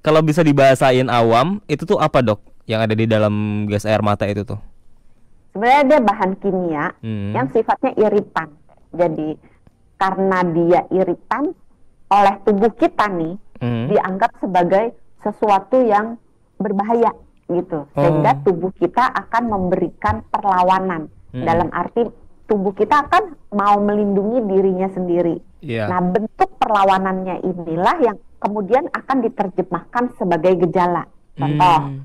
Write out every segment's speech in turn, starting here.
kalau bisa dibahasain awam, itu tuh apa dok? Yang ada di dalam gas air mata itu tuh? Sebenarnya dia bahan kimia yang sifatnya iritan. Jadi karena dia iritan oleh tubuh kita nih, dianggap sebagai sesuatu yang berbahaya gitu. Sehingga tubuh kita akan memberikan perlawanan. Dalam arti tubuh kita akan mau melindungi dirinya sendiri. Nah, bentuk perlawanannya inilah yang kemudian akan diterjemahkan sebagai gejala. Contoh,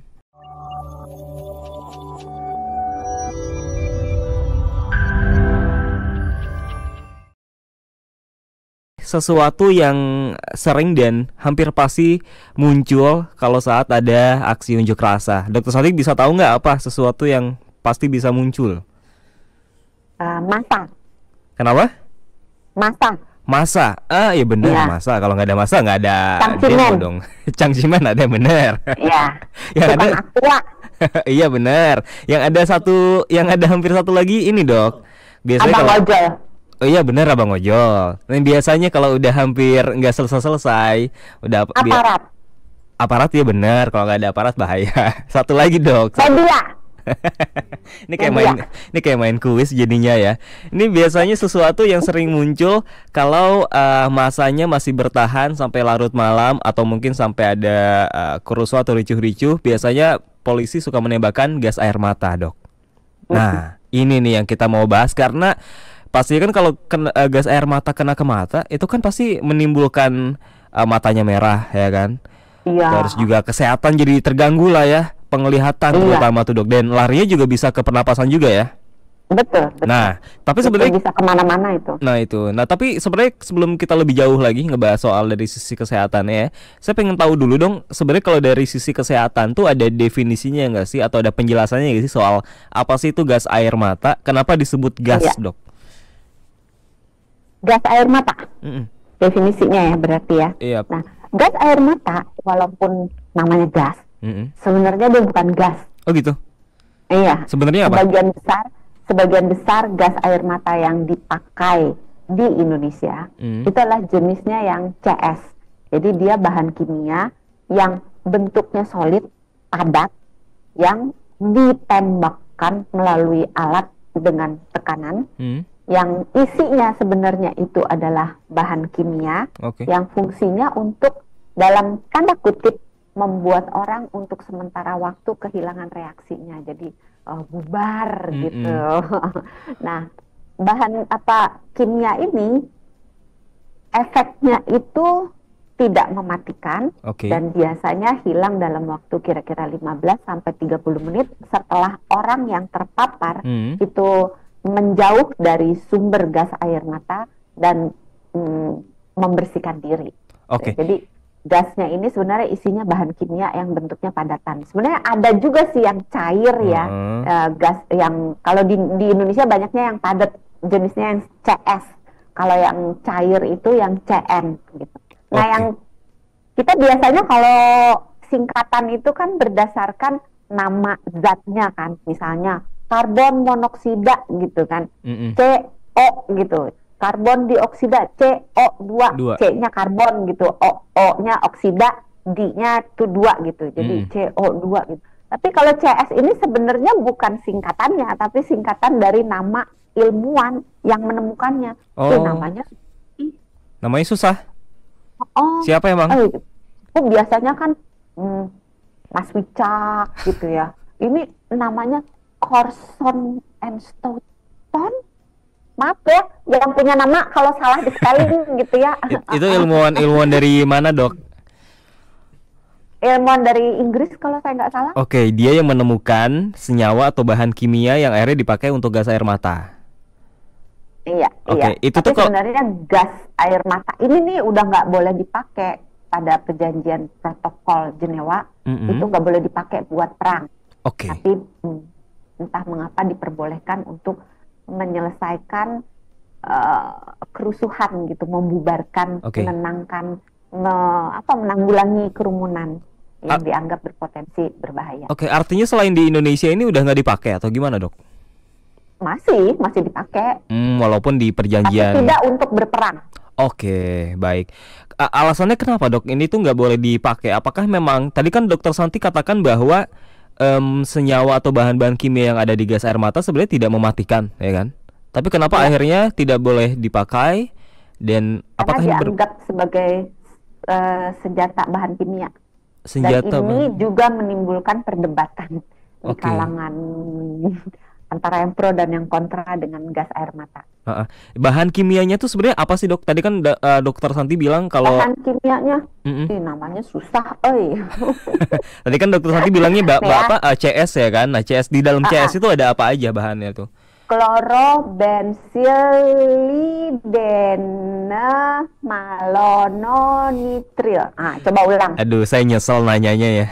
sesuatu yang sering dan hampir pasti muncul kalau saat ada aksi unjuk rasa. Dokter Santi bisa tahu nggak apa sesuatu yang pasti bisa muncul? massa. Kenapa? Massa. Masa? Ah, iya bener Ya. masa. Kalau nggak ada masa nggak ada Cangcimen. demo dong. Cangcimen ada bener. Ya, Yang bukan ada, aqua. iya bener. Yang ada satu, yang ada hampir satu lagi ini dok. Biasanya Abang kalau, ojol. oh iya bener abang ojol. Nah, biasanya kalau udah hampir nggak selesai, udah Aparat. aparat ya bener. Kalau nggak ada aparat bahaya. Satu lagi dok. Media. Ini kayak Media. ini kayak main kuis jadinya ya. Ini biasanya sesuatu yang sering muncul kalau masanya masih bertahan sampai larut malam atau mungkin sampai ada kerusuhan atau ricuh-ricuh. Biasanya polisi suka menembakkan gas air mata, dok. Nah, ini nih yang kita mau bahas karena pasti kan kalau gas air mata kena ke mata itu kan pasti menimbulkan matanya merah ya kan. Iya. Terus juga kesehatan jadi terganggu lah ya, penglihatan terutama tuh dok, dan larinya juga bisa ke pernapasan juga ya. Betul. Nah, tapi Itu sebenarnya bisa kemana-mana itu. nah tapi sebenarnya sebelum kita lebih jauh lagi ngebahas soal dari sisi kesehatannya ya, saya pengen tahu dulu dong, sebenarnya kalau dari sisi kesehatan tuh ada definisinya nggak sih atau ada penjelasannya nggak sih soal apa sih itu gas air mata, kenapa disebut gas dok? Gas air mata. Mm-mm. Definisinya ya berarti ya. Iya. Nah, gas air mata walaupun namanya gas, sebenarnya dia bukan gas. Oh gitu. Iya. Sebenarnya apa? Sebagian besar gas air mata yang dipakai di Indonesia itu adalah jenisnya yang CS. Jadi dia bahan kimia yang bentuknya solid, padat, yang ditembakkan melalui alat dengan tekanan, yang isinya sebenarnya itu adalah bahan kimia yang fungsinya untuk dalam tanda kutip membuat orang untuk sementara waktu kehilangan reaksinya, jadi bubar gitu. Nah, bahan kimia ini efeknya itu tidak mematikan dan biasanya hilang dalam waktu kira-kira 15 sampai 30 menit setelah orang yang terpapar itu menjauh dari sumber gas air mata dan membersihkan diri. Jadi gasnya ini sebenarnya isinya bahan kimia yang bentuknya padatan. Sebenarnya ada juga sih yang cair ya, gas yang kalau di Indonesia banyaknya yang padat, jenisnya yang CS. Kalau yang cair itu yang CN gitu. Nah, yang kita biasanya kalau singkatan itu kan berdasarkan nama zatnya kan, misalnya karbon monoksida gitu kan, CO gitu. Karbon dioksida CO2, C-nya karbon gitu, O-nya oksida, D-nya itu 2 gitu. Jadi CO2 gitu. Tapi kalau CS ini sebenarnya bukan singkatannya, tapi singkatan dari nama ilmuwan yang menemukannya. Itu namanya susah. Siapa emang? Biasanya kan Mas Wicak gitu ya. Ini namanya Corson and Stoughton. Maaf ya, yang punya nama kalau salah di spelling gitu ya. Itu ilmuwan dari mana dok? Ilmuwan dari Inggris kalau saya nggak salah. Dia yang menemukan senyawa atau bahan kimia yang akhirnya dipakai untuk gas air mata. Iya. Itu tapi tuh sebenarnya gas air mata ini nih udah nggak boleh dipakai pada perjanjian protokol Jenewa. Itu nggak boleh dipakai buat perang. Tapi entah mengapa diperbolehkan untuk menyelesaikan kerusuhan gitu, membubarkan, menenangkan, menanggulangi kerumunan yang dianggap berpotensi berbahaya. Artinya selain di Indonesia ini udah nggak dipakai atau gimana dok? Masih dipakai. Walaupun di perjanjian. Tapi tidak untuk berperang. Baik. alasannya kenapa dok ini tuh nggak boleh dipakai? Apakah memang tadi kan dokter Santi katakan bahwa senyawa atau bahan-bahan kimia yang ada di gas air mata sebenarnya tidak mematikan, ya kan? Tapi kenapa akhirnya tidak boleh dipakai dan apakah karena dianggap sebagai senjata bahan kimia. senjata Dan ini juga menimbulkan perdebatan di kalangan antara yang pro dan yang kontra dengan gas air mata. Bahan kimianya tuh sebenarnya apa sih dok? Tadi kan dokter Santi bilang kalau bahan kimianya namanya susah, tadi kan dokter Santi bilangnya apa CS ya kan? Nah CS di dalam CS itu ada apa aja bahannya tuh? Klorobensilidena-malononitril. Coba ulang. Aduh, saya nyesel nanyanya ya.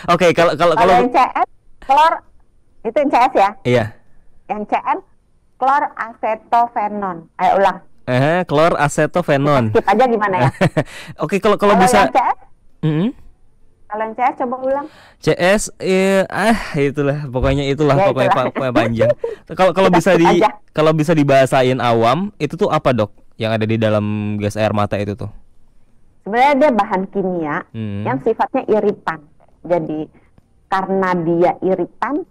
Oke, kalau yang CS, klor itu yang CS ya? Iya. Yang CN, klorasetofenon. Ayo ulang. Klorasetofenon. Skip aja gimana ya? Oke, kalau bisa. Yang CS? Kalau yang CS coba ulang. CS pokoknya panjang. Kalau bisa dibahasain awam, itu tuh apa dok? Yang ada di dalam gas air mata itu tuh? Sebenarnya dia bahan kimia yang sifatnya iritan. Jadi karena dia iritan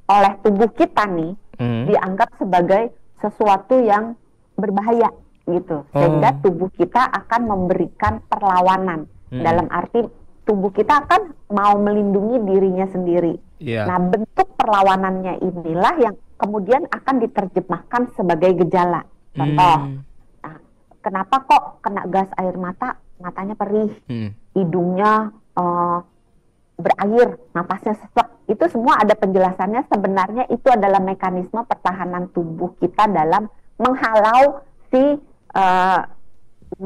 oleh tubuh kita nih, dianggap sebagai sesuatu yang berbahaya gitu. Sehingga tubuh kita akan memberikan perlawanan. Dalam arti tubuh kita akan mau melindungi dirinya sendiri. Nah, bentuk perlawanannya inilah yang kemudian akan diterjemahkan sebagai gejala. Contoh, kenapa kok kena gas air mata, matanya perih, hidungnya berair, napasnya sesak. Itu semua ada penjelasannya. Sebenarnya itu adalah mekanisme pertahanan tubuh kita dalam menghalau si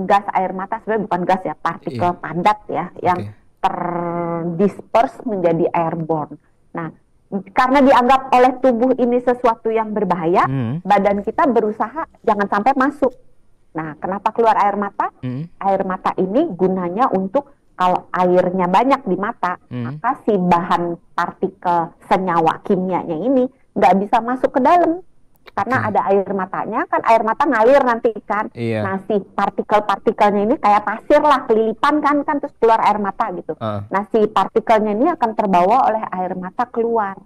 gas air mata. Sebenarnya bukan gas ya, partikel padat ya, yang terdisperse menjadi airborne. Nah, karena dianggap oleh tubuh ini sesuatu yang berbahaya, badan kita berusaha jangan sampai masuk. Nah, kenapa keluar air mata? Air mata ini gunanya untuk kalau airnya banyak di mata, maka si bahan partikel senyawa kimianya ini nggak bisa masuk ke dalam. Karena ada air matanya, kan air mata ngalir nanti kan. Nah, si partikel-partikelnya ini kayak pasir lah, kelilipan kan terus keluar air mata gitu. Nah, si partikelnya ini akan terbawa oleh air mata keluar.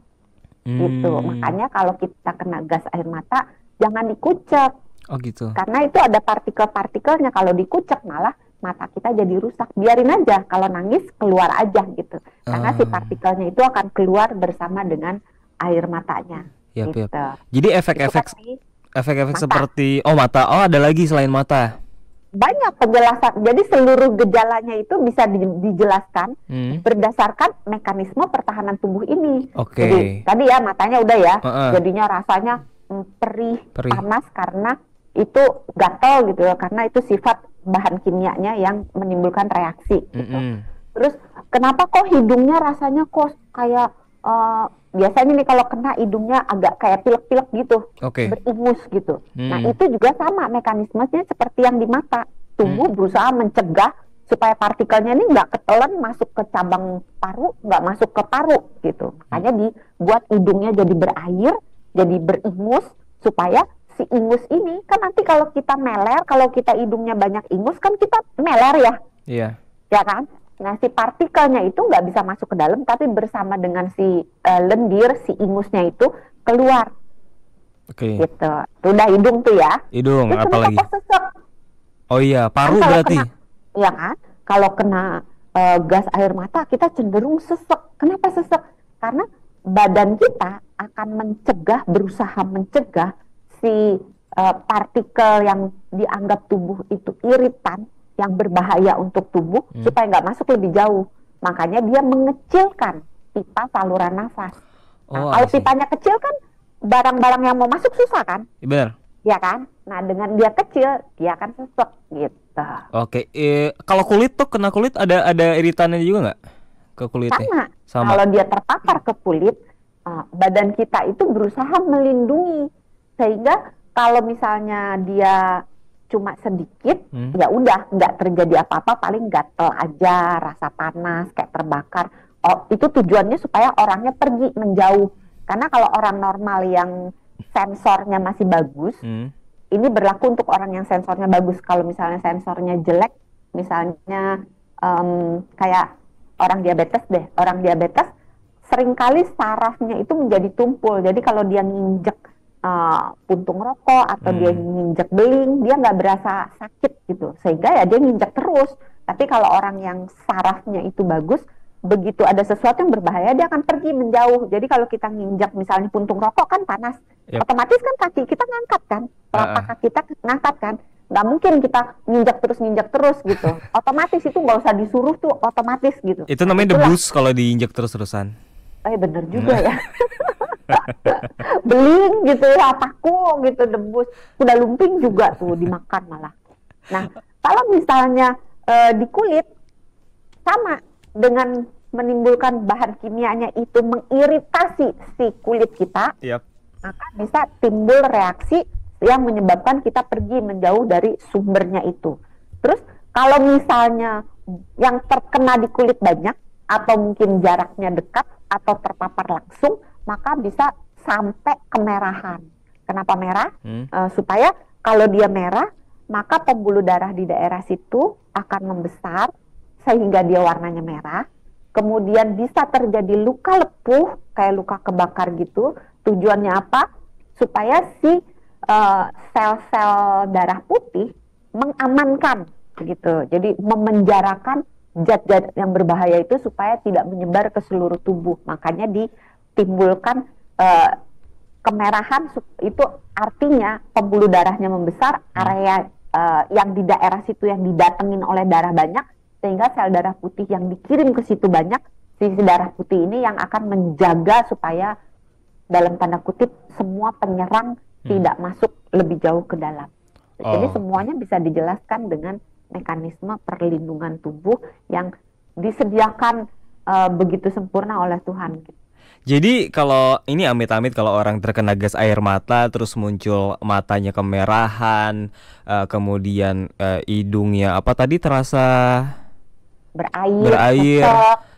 Gitu. Makanya kalau kita kena gas air mata, jangan dikucek. Oh gitu. Karena itu ada partikel-partikelnya. Kalau dikucek malah mata kita jadi rusak. Biarin aja, kalau nangis keluar aja gitu. Karena si partikelnya itu akan keluar bersama dengan air matanya. Gitu. Jadi efek-efek seperti mata. Ada lagi selain mata. Banyak penjelasan. Jadi seluruh gejalanya itu bisa dijelaskan berdasarkan mekanisme pertahanan tubuh ini. Jadi tadi ya matanya udah ya, jadinya rasanya perih, panas karena itu gatal gitu ya, karena itu sifat bahan kimianya yang menimbulkan reaksi. Gitu. Terus kenapa kok hidungnya rasanya kok kayak biasanya nih kalau kena hidungnya agak kayak pilek-pilek gitu, beringus gitu. Nah itu juga sama mekanismenya seperti yang di mata. Tubuh berusaha mencegah supaya partikelnya ini nggak ketelan masuk ke cabang paru, nggak masuk ke paru gitu. Makanya dibuat hidungnya jadi berair, jadi beringus supaya si ingus ini kan nanti kalau kita meler, kalau kita hidungnya banyak ingus kan kita meler ya, ya kan? Nah, si partikelnya itu nggak bisa masuk ke dalam, tapi bersama dengan si lendir, si ingusnya itu keluar. Gitu. Itu udah hidung tuh ya. Hidung, apa lagi? Sesek. Oh iya, paru kan berarti. Iya kan? Kalau kena gas air mata, kita cenderung sesek. Kenapa sesek? Karena badan kita akan berusaha mencegah si partikel yang dianggap tubuh itu iritan, yang berbahaya untuk tubuh supaya nggak masuk lebih jauh. Makanya dia mengecilkan pipa saluran nafas. Kalau pipanya kecil kan barang-barang yang mau masuk susah kan? Benar. Ya kan? Nah dengan dia kecil dia akan sesek gitu. Kalau kulit tuh kena kulit ada iritannya juga nggak ke kulitnya? Sama. Kalau dia terpapar ke kulit, badan kita itu berusaha melindungi sehingga kalau misalnya dia cuma sedikit, ya udah nggak terjadi apa-apa, paling gatel aja, rasa panas, kayak terbakar. Itu tujuannya supaya orangnya pergi menjauh. Karena kalau orang normal yang sensornya masih bagus, ini berlaku untuk orang yang sensornya bagus. Kalau misalnya sensornya jelek, misalnya kayak orang diabetes deh, orang diabetes seringkali sarafnya itu menjadi tumpul. Jadi kalau dia nginjek puntung rokok atau dia nginjek beling, dia nggak berasa sakit gitu, sehingga ya dia nginjek terus. Tapi kalau orang yang sarafnya itu bagus, begitu ada sesuatu yang berbahaya dia akan pergi menjauh. Jadi kalau kita nginjek misalnya puntung rokok kan panas, otomatis kan kaki kita ngangkat kan, telapak kaki kita ngangkat kan, nggak mungkin kita nginjek terus gitu. Otomatis itu nggak usah disuruh tuh, otomatis gitu. Itu namanya debus kalau diinjek terus-terusan. Bener juga ya. Beling gitu ya, paku gitu, debus, kuda lumping juga tuh dimakan malah. Nah, kalau misalnya di kulit sama dengan menimbulkan bahan kimianya itu mengiritasi si kulit kita, maka bisa timbul reaksi yang menyebabkan kita pergi menjauh dari sumbernya itu. Terus kalau misalnya yang terkena di kulit banyak atau mungkin jaraknya dekat atau terpapar langsung, maka bisa sampai kemerahan. Kenapa merah? Supaya kalau dia merah, maka pembuluh darah di daerah situ akan membesar sehingga dia warnanya merah. Kemudian bisa terjadi luka lepuh, kayak luka kebakar gitu. Tujuannya apa? Supaya si sel-sel darah putih mengamankan gitu. Jadi memenjarakan zat-zat yang berbahaya itu supaya tidak menyebar ke seluruh tubuh. Makanya ditimbulkan kemerahan, itu artinya pembuluh darahnya membesar, area yang di daerah situ yang didatengin oleh darah banyak, sehingga sel darah putih yang dikirim ke situ banyak. Sisi darah putih ini yang akan menjaga supaya dalam tanda kutip semua penyerang tidak masuk lebih jauh ke dalam. Jadi semuanya bisa dijelaskan dengan mekanisme perlindungan tubuh yang disediakan begitu sempurna oleh Tuhan. Jadi kalau ini amit-amit kalau orang terkena gas air mata terus muncul matanya kemerahan, kemudian hidungnya apa tadi terasa berair,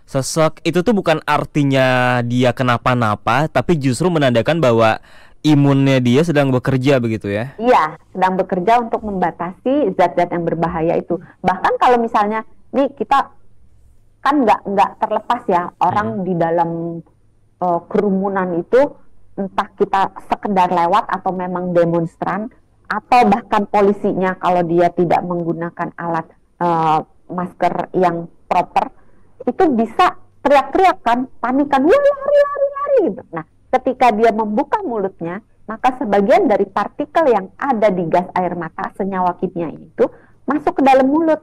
sesek, itu tuh bukan artinya dia kenapa-napa, tapi justru menandakan bahwa imunnya dia sedang bekerja begitu ya? Iya, sedang bekerja untuk membatasi zat-zat yang berbahaya itu. Bahkan kalau misalnya nih kita kan nggak terlepas ya orang di dalam kerumunan itu, entah kita sekedar lewat atau memang demonstran atau bahkan polisinya kalau dia tidak menggunakan alat masker yang proper, itu bisa teriak-teriak kan, panikan, wah lari gitu. Nah, ketika dia membuka mulutnya, maka sebagian dari partikel yang ada di gas air mata, senyawa kimia itu masuk ke dalam mulut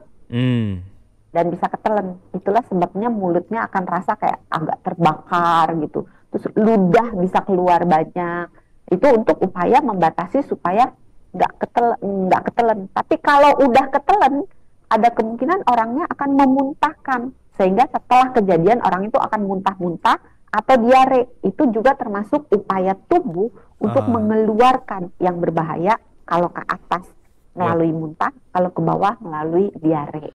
dan bisa ketelen. Itulah sebabnya mulutnya akan rasa kayak agak terbakar gitu. Terus ludah bisa keluar banyak. Itu untuk upaya membatasi supaya nggak ketelen. Tapi kalau udah ketelen, ada kemungkinan orangnya akan memuntahkan, sehingga setelah kejadian orang itu akan muntah-muntah atau diare. Itu juga termasuk upaya tubuh untuk mengeluarkan yang berbahaya, kalau ke atas melalui muntah, kalau ke bawah melalui diare.